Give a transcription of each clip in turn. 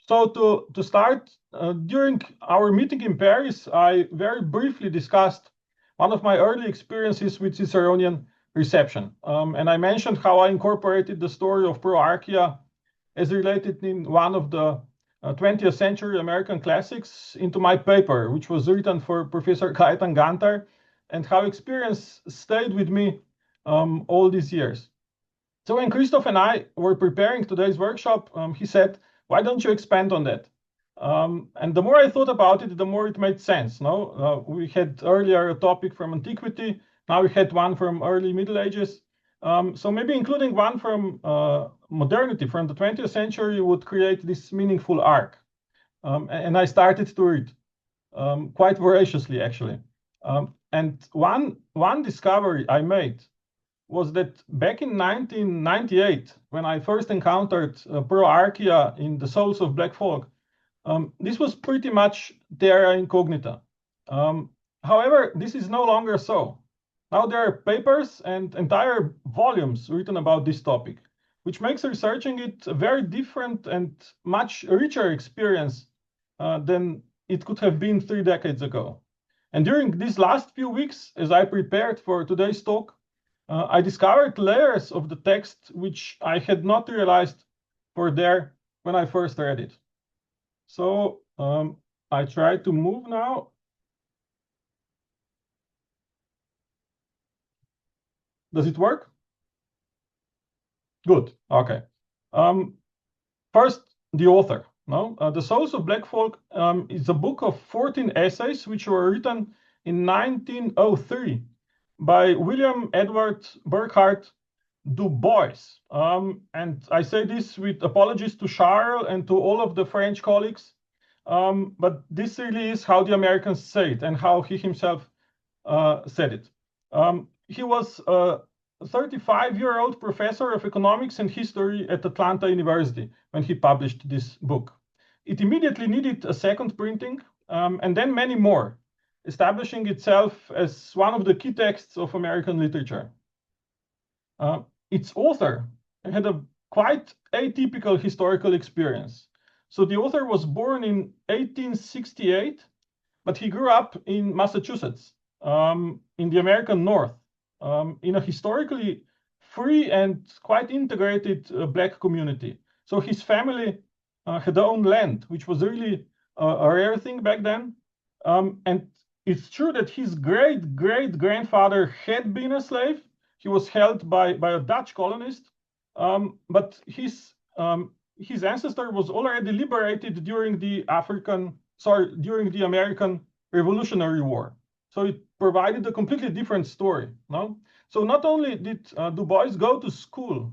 So to start, during our meeting in Paris, I very briefly discussed one of my early experiences with Ciceronian reception. And I mentioned how I incorporated the story of Pro Archia as related in one of the 20th century American classics into my paper, which was written for Professor Gaetan Gantar, and how experience stayed with me all these years. So when Christoph and I were preparing today's workshop, he said, why don't you expand on that? And the more I thought about it, the more it made sense. No, we had earlier a topic from antiquity. Now we had one from early Middle Ages. So maybe including one from modernity, from the 20th century, would create this meaningful arc. And I started to read quite voraciously, actually. And one discovery I made was that back in 1998, when I first encountered Pro Archia in the Souls of Black Folk, this was pretty much terra incognita. However, this is no longer so. Now there are papers and entire volumes written about this topic, which makes researching it a very different and much richer experience than it could have been 3 decades ago. And during these last few weeks, as I prepared for today's talk, I discovered layers of the text which I had not realized were there when I first read it. So I try to move now. Does it work? Good. Okay. First, the author. No, The Souls of Black Folk is a book of 14 essays which were written in 1903 by William Edward Burckhardt Du Bois. And I say this with apologies to Charles and to all of the French colleagues, but this really is how the Americans say it and how he himself said it. He was a 35-year-old professor of economics and history at Atlanta University when he published this book. It immediately needed a second printing, and then many more, establishing itself as one of the key texts of American literature. Its author had a quite atypical historical experience. So the author was born in 1868, but he grew up in Massachusetts, in the American North, in a historically free and quite integrated Black community. So his family had their own land, which was really a rare thing back then. And it's true that his great-great-grandfather had been a slave. He was held by a Dutch colonist, but his ancestor was already liberated during the American Revolutionary War. So it provided a completely different story. No? So not only did Du Bois go to school,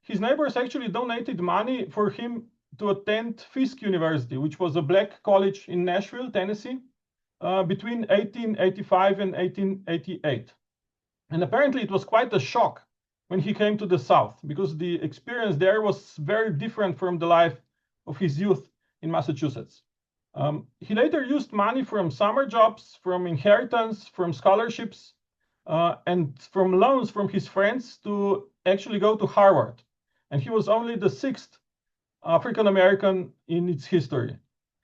his neighbors actually donated money for him to attend Fisk University, which was a Black college in Nashville, Tennessee, between 1885 and 1888. And apparently it was quite a shock when he came to the South, because the experience there was very different from the life of his youth in Massachusetts. He later used money from summer jobs, from inheritance, from scholarships, and from loans from his friends to actually go to Harvard. And he was only the 6th African American in its history.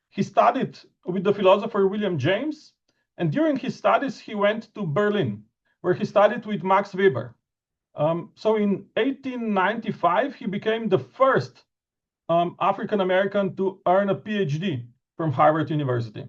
He studied with the philosopher William James, and during his studies, he went to Berlin, where he studied with Max Weber. So in 1895, he became the first African American to earn a PhD from Harvard University.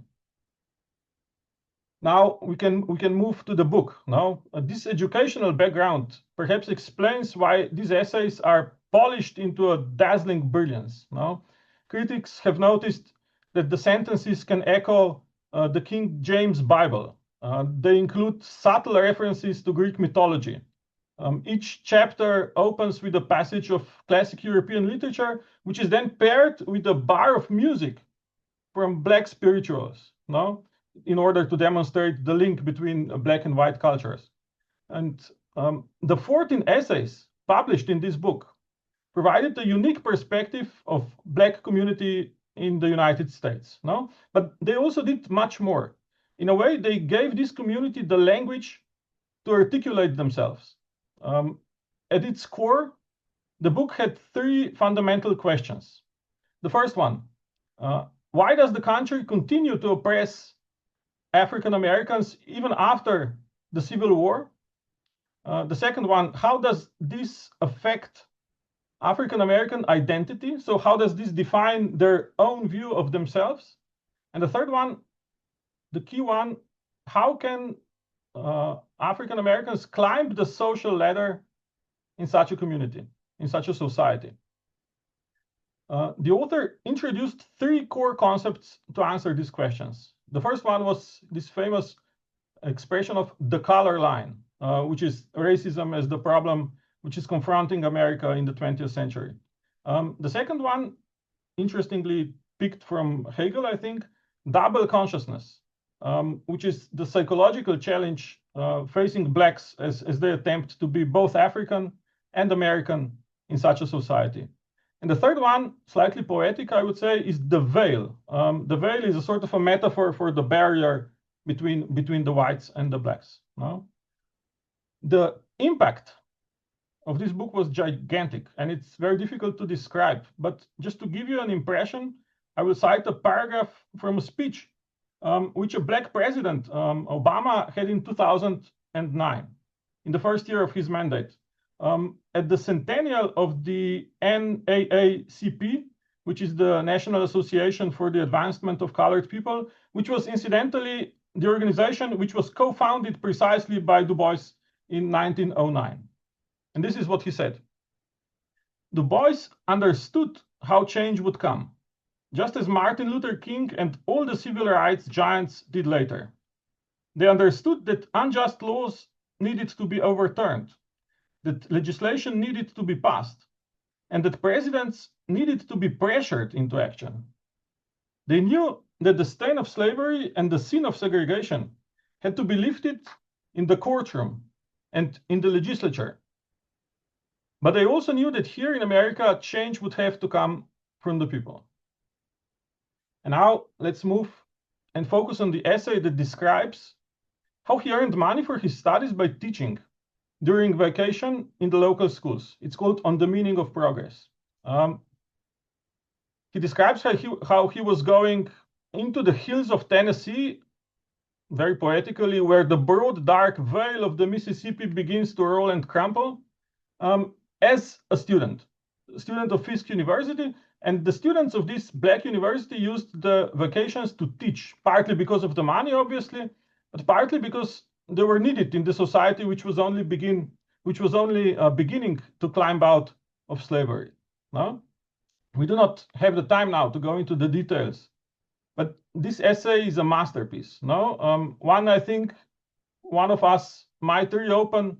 Now we can move to the book. Now this educational background perhaps explains why these essays are polished into a dazzling brilliance. Now, critics have noticed that the sentences can echo the King James Bible. They include subtle references to Greek mythology. Each chapter opens with a passage of classic European literature, which is then paired with a bar of music from Black spirituals, no? In order to demonstrate the link between Black and white cultures. And the 14 essays published in this book provided a unique perspective of Black community in the United States, no? But they also did much more. In a way, they gave this community the language to articulate themselves. At its core, the book had 3 fundamental questions. The first one, Why does the country continue to oppress African Americans even after the Civil War? The second one, how does this affect African American identity? So how does this define their own view of themselves? And the third one, the key one, how can African Americans climb the social ladder in such a community, in such a society? The author introduced three core concepts to answer these questions. The first one was this famous expression of the color line, which is racism as the problem which is confronting America in the 20th century. The second one, interestingly picked from Hegel, I think, double consciousness, which is the psychological challenge facing Blacks as they attempt to be both African and American in such a society. And the third one, slightly poetic, I would say, is the veil. The veil is a sort of a metaphor for the barrier between the whites and the Blacks. No? The impact of this book was gigantic, and it's very difficult to describe. But just to give you an impression, I will cite a paragraph from a speech which a Black president, Obama, had in 2009, in the first year of his mandate. At the centennial of the NAACP, which is the National Association for the Advancement of Colored People, which was incidentally the organization which was co-founded precisely by Du Bois in 1909. And this is what he said. Du Bois understood how change would come, just as Martin Luther King and all the civil rights giants did later. They understood that unjust laws needed to be overturned, that legislation needed to be passed, and that presidents needed to be pressured into action. They knew that the stain of slavery and the sin of segregation had to be lifted in the courtroom and in the legislature. But they also knew that here in America, change would have to come from the people. And now let's move and focus on the essay that describes how he earned money for his studies by teaching during vacation in the local schools. It's called On the Meaning of Progress. He describes how he was going into the hills of Tennessee, very poetically, where the broad, dark veil of the Mississippi begins to roll and crumple, as a student of Fisk University. And the students of this Black university used the vacations to teach, partly because of the money, obviously, but partly because they were needed in the society which was only beginning to climb out of slavery. No? We do not have the time now to go into the details, but this essay is a masterpiece. No? One, I think, one of us might reopen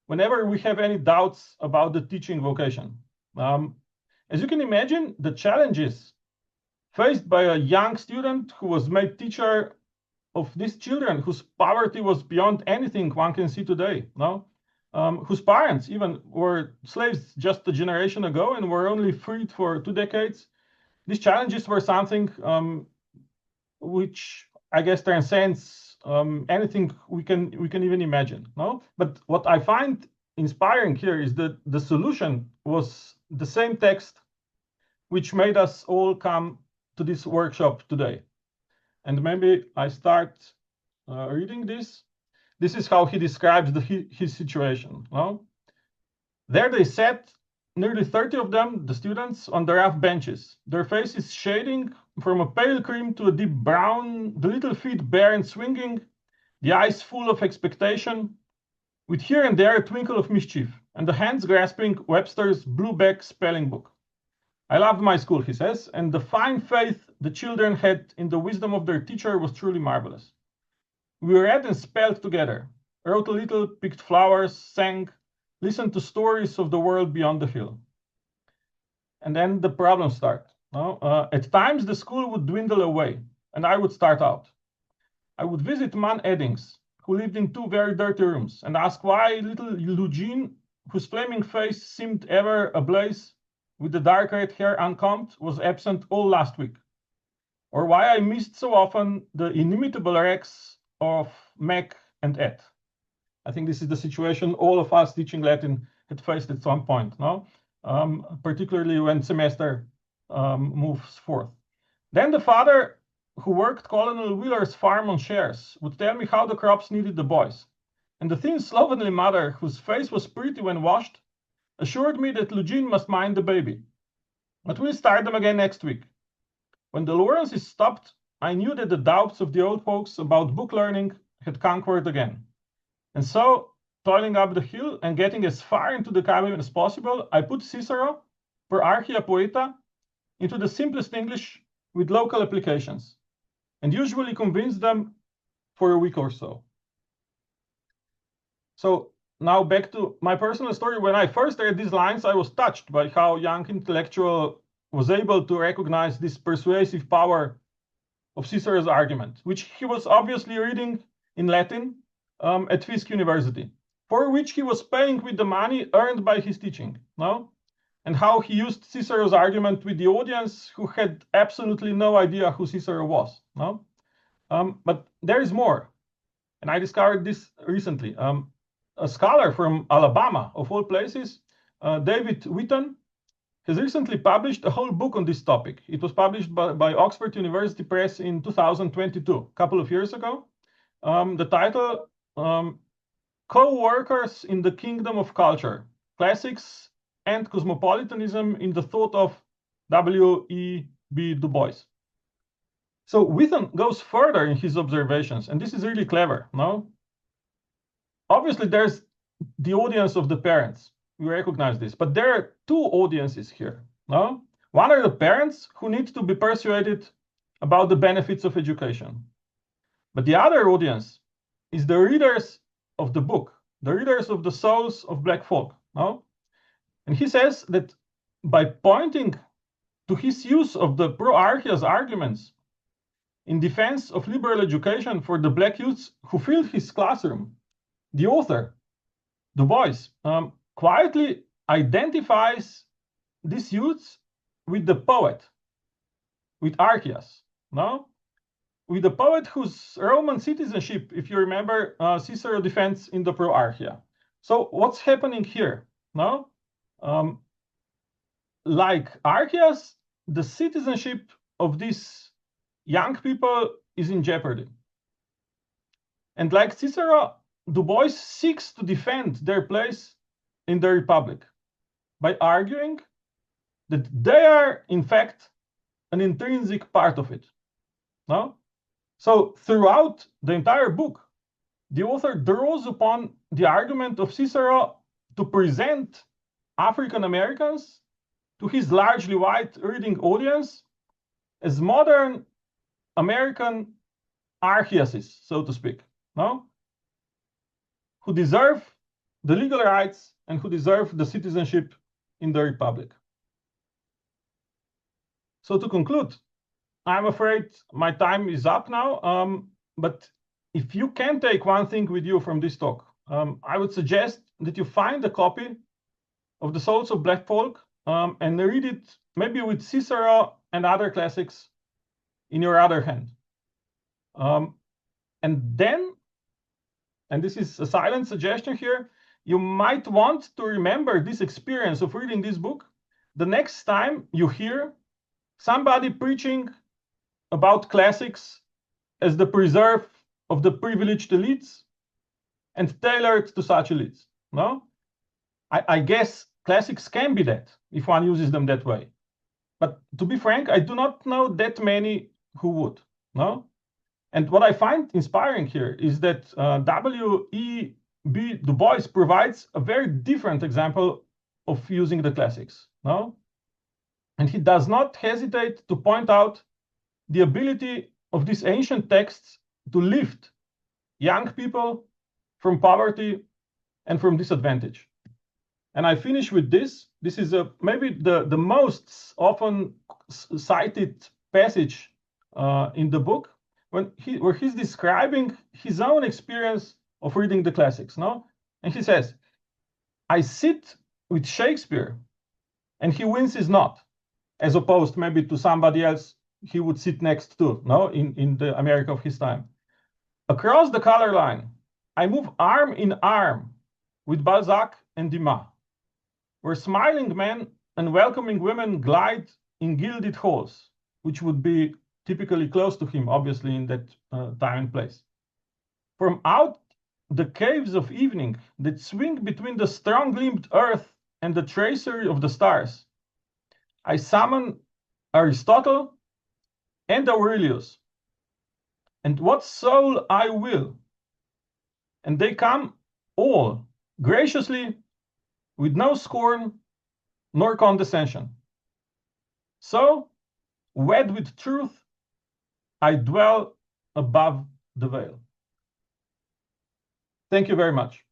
whenever we have any doubts about the teaching vocation. As you can imagine, the challenges faced by a young student who was made teacher of these children whose poverty was beyond anything one can see today, no? Whose parents even were slaves just a generation ago and were only freed for 2 decades. These challenges were something which I guess transcends anything we can even imagine, no? But what I find inspiring here is that the solution was the same text which made us all come to this workshop today. And maybe I start reading this. This is how he describes his situation. No? There they sat, nearly 30 of them, the students, on the rough benches, their faces shading from a pale cream to a deep brown, the little feet bare and swinging, the eyes full of expectation, with here and there a twinkle of mischief, and the hands grasping Webster's blueback spelling book. I loved my school, he says, and the fine faith the children had in the wisdom of their teacher was truly marvelous. We read and spelled together, wrote a little, picked flowers, sang, listened to stories of the world beyond the hill. And then the problems start. No? At times, the school would dwindle away, and I would start out. I would visit Man Eddings, who lived in 2 very dirty rooms, and ask why little Eugene, whose flaming face seemed ever ablaze, with the dark red hair uncombed, was absent all last week. Or why I missed so often the inimitable wrecks of Mac and Et. I think this is the situation all of us teaching Latin had faced at some point, no? Particularly when semester moves forth. Then the father, who worked Colonel Wheeler's farm on shares, would tell me how the crops needed the boys. And the thin, slovenly mother, whose face was pretty when washed, assured me that Eugene must mind the baby. But we'll start them again next week. When the Lawrences stopped, I knew that the doubts of the old folks about book learning had conquered again. And so, toiling up the hill and getting as far into the cabin as possible, I put Cicero, Pro Archia Poeta, into the simplest English with local applications, and usually convinced them for a week or so. So now back to my personal story. When I first read these lines, I was touched by how young intellectual was able to recognize this persuasive power of Cicero's argument, which he was obviously reading in Latin at Fisk University, for which he was paying with the money earned by his teaching, no? And how he used Cicero's argument with the audience who had absolutely no idea who Cicero was, no? But there is more, and I discovered this recently. A scholar from Alabama, of all places, David Wheaton, has recently published a whole book on this topic. It was published by Oxford University Press in 2022, a couple of years ago. The title, Co-Workers in the Kingdom of Culture, Classics and Cosmopolitanism in the Thought of W.E.B. Du Bois. So Wheaton goes further in his observations, and this is really clever, no? Obviously, there's the audience of the parents. We recognize this, but there are two audiences here, no? One are the parents who need to be persuaded about the benefits of education. But the other audience is the readers of the book, the readers of the souls of Black folk, no? And he says that by pointing to his use of the Pro Archia's arguments in defense of liberal education for the Black youths who filled his classroom, the author, Du Bois, quietly identifies these youths with the poet, with Archias, no? With the poet whose Roman citizenship, if you remember, Cicero defends in the Pro Archia. So what's happening here, no? Like Archias, the citizenship of these young people is in jeopardy. And like Cicero, Du Bois seeks to defend their place in the Republic by arguing that they are, in fact, an intrinsic part of it. No? So throughout the entire book, the author draws upon the argument of Cicero to present African Americans to his largely white reading audience as modern American Archiases, so to speak, no? Who deserve the legal rights and who deserve the citizenship in the Republic. So to conclude, I'm afraid my time is up now, but if you can take one thing with you from this talk, I would suggest that you find a copy of The Souls of Black Folk and read it maybe with Cicero and other classics in your other hand. And then, and this is a silent suggestion here, you might want to remember this experience of reading this book the next time you hear somebody preaching about classics as the preserve of the privileged elites and tailored to such elites, no? I guess classics can be that if one uses them that way. But to be frank, I do not know that many who would, no? And what I find inspiring here is that W.E.B. Du Bois provides a very different example of using the classics, no? And he does not hesitate to point out the ability of these ancient texts to lift young people from poverty and from disadvantage. And I finish with this. This is maybe the most often cited passage in the book, where he's describing his own experience of reading the classics, no? And he says, I sit with Shakespeare and he winces not, as opposed maybe to somebody else he would sit next to, no, in the America of his time. Across the color line, I move arm in arm with Balzac and Dumas, where smiling men and welcoming women glide in gilded halls, which would be typically close to him, obviously in that time and place. From out the caves of evening that swing between the strong-limbed earth and the tracery of the stars, I summon Aristotle and Aurelius, and what soul I will, and they come all graciously, with no scorn nor condescension. So, wed with truth, I dwell above the veil. Thank you very much.